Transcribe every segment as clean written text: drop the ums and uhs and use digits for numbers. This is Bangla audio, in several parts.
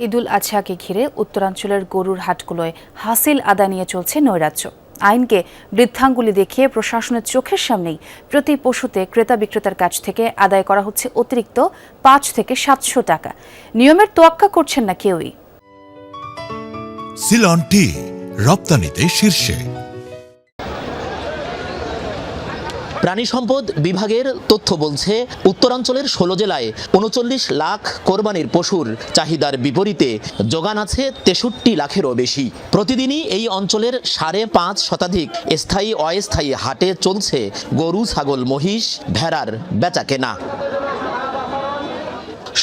ঈদুল আজহাকে ঘিরে উত্তরাঞ্চলের গরুর হাটগুলোয় হাসিল আদায় নিয়ে চলছে নৈরাজ্য। আইনকে বৃদ্ধাঙ্গুলি দেখিয়ে প্রশাসনের চোখের সামনেই প্রতি পশুতে ক্রেতা বিক্রেতার কাছ থেকে আদায় করা হচ্ছে অতিরিক্ত ৫ থেকে ৭০০ টাকা। নিয়মের তোয়াক্কা করছেন না কেউই। সিলন টি রপ্তানিতে শীর্ষে। প্রাণী সম্পদ বিভাগের তথ্য বলছে, উত্তরাঞ্চলের ১৬ জেলায় ৩৯ লাখ কোরবানির পশুর চাহিদার বিপরীতে যোগান আছে ৬৩ লাখেরও বেশি। প্রতিদিনই এই অঞ্চলের ৫.৫ শতাধিক স্থায়ী অস্থায়ী হাটে চলছে গরু, ছাগল, মহিষ, ভেড়ার বেচাকেনা।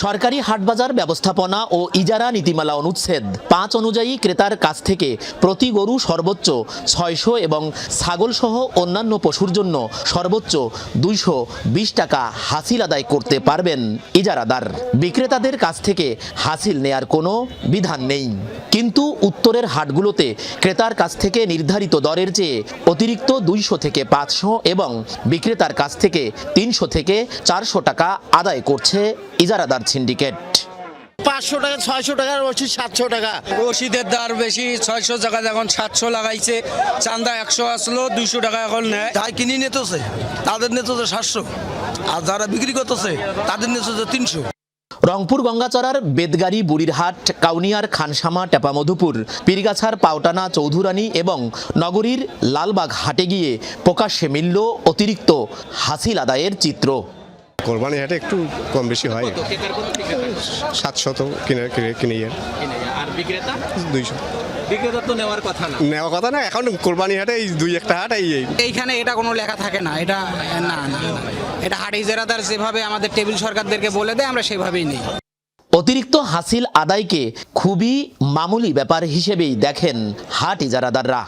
সরকারি হাটবাজার ব্যবস্থাপনা ও ইজারা নীতিমালা অনুচ্ছেদ ৫ অনুযায়ী ক্রেতার কাছ থেকে প্রতি গরু সর্বোচ্চ ৬০০ এবং ছাগল সহ অন্যান্য পশুর জন্য সর্বোচ্চ ২২০ টাকা হাসিল আদায় করতে পারবেন ইজারাদার। বিক্রেতাদের কাছ থেকে হাসিল নেয়ার কোনো বিধান নেই, কিন্তু উত্তরের হাটগুলোতে ক্রেতার কাছ থেকে নির্ধারিত দরের চেয়ে অতিরিক্ত ২০০ থেকে ৫০০ এবং বিক্রেতার কাছ থেকে ৩০০ থেকে ৪০০ টাকা আদায় করছে ইজারাদার সিন্ডিকেট। ৫০০ টাকা, ৬০০ টাকা, রসিদ ৭০০ টাকা। রসিদের দার বেশি, ৬০০ টাকা এখন ৭০০ লাগাইছে। চান্দা ১০০ আসলো, ২০০ টাকা এখন নেয়। যাই কিনে নিতেছে তাদের নিতেছে ৭০০, আর যারা বিক্রি করতেছে তাদের নিতেছে ৩০০। রংপুর গঙ্গাচড়ার বেদগাড়ি, বুড়িরহাট, কাউনিয়ার, খানসামা, টেপামধুপুর, পীরগাছার পাওটানা, চৌধুরানী এবং নগরীর লালবাগ হাটে গিয়ে প্রকাশ্যে মিলল অতিরিক্ত হাসিল আদায়ের চিত্র। কোরবানি হাটে একটু কম বেশি হয়, ৭০০ কিনে আর বিক্রেতা ২০০। বিক্রেতা তো নেওয়ার কথা না, এখন কোরবানি হাটে এই দুই একটা হাট এইখানে এটা কোনো লেখা থাকে না। এটা না, এটা হাট ইজারাদার যেভাবে আমাদের টেবিল সরকারদেরকে বলে দেয়, আমরা সেভাবেই নেই। অতিরিক্ত হাসিল আদায়কে খুবই মামুলি ব্যাপার হিসেবেই দেখেন হাট ইজারাদাররা।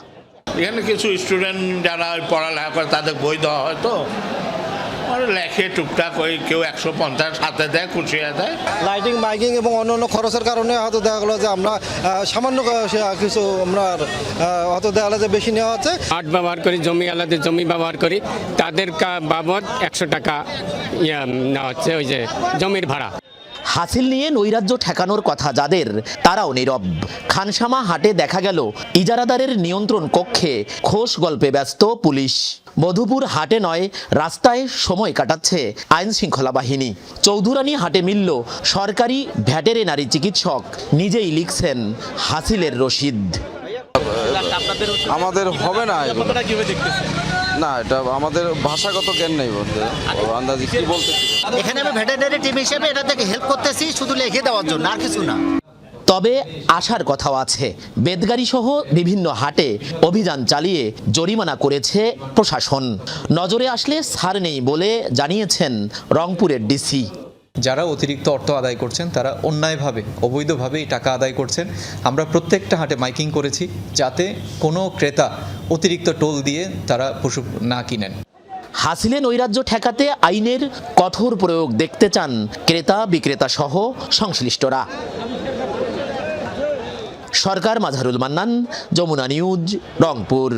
এখানে কিছু স্টুডেন্ট যারা পড়ালেখা করে তাদের বই দেওয়া হয়, তো লেখে টুকটাক ওই কেউ ১৫০ হাতে দেয়, কুচিয়ে দেয়। লাইটিং, মাইকিং এবং অন্যান্য খরচের কারণে হয়তো দেখা গেলো যে আমরা সামান্য কিছু আমরা হয়তো দেখা গেলো যে বেশি নেওয়া হচ্ছে। হাট ব্যবহার করি, জমি আলাদা জমি ব্যবহার করি, তাদের বাবদ ১০০ টাকা নেওয়া হচ্ছে, ওই যে জমির ভাড়া। হাসিল নিয়ে নৈরাজ্য ঠেকানোর কথা যাদের, তারাও নীরব। খানসামা হাটে দেখা গেল ইজারাদারের নিয়ন্ত্রণ কক্ষে খোশ গল্পে ব্যস্ত পুলিশ। মধুপুর হাটে নয়, রাস্তায় সময় কাটাচ্ছে আইন শৃঙ্খলা বাহিনী। চৌধুরানী হাটে মিলল সরকারি ভেটেরিনারি চিকিৎসক, নিজেই লিখছেন হাসিলের রসিদ। আমাদের হবে না, না এটা আমাদের ভাষাগত জ্ঞান নেই বলতে, আন্দাজি কি বলতে। এখানে আমি ভেটেরিনারি টিম হিসেবে এটা থেকে হেল্প করতেছি, শুধু লিখে দেওয়ার জন্য, আর কিছু না। তবে আশার কথাও আছে। বেদগাড়ি সহ বিভিন্ন হাটে অভিযান চালিয়ে জরিমানা করেছে প্রশাসন। নজরে আসলে ছাড় নেই বলে জানিয়েছেন রংপুরের ডিসি। যারা অতিরিক্ত অর্থ আদায় করছেন তারা অন্যায়ভাবে, অবৈধভাবে টাকা আদায় করছেন। আমরা প্রত্যেকটা হাটে মাইকিং করেছি যাতে কোনো ক্রেতা অতিরিক্ত টোল দিয়ে তারা পশু না কিনেন। হাসিলে নৈরাজ্য ঠেকাতে আইনের কঠোর প্রয়োগ দেখতে চান ক্রেতা বিক্রেতা সহ সংশ্লিষ্টরা। সরকার, মাঝারুল মান্নান, যমুনা নিউজ, রংপুর।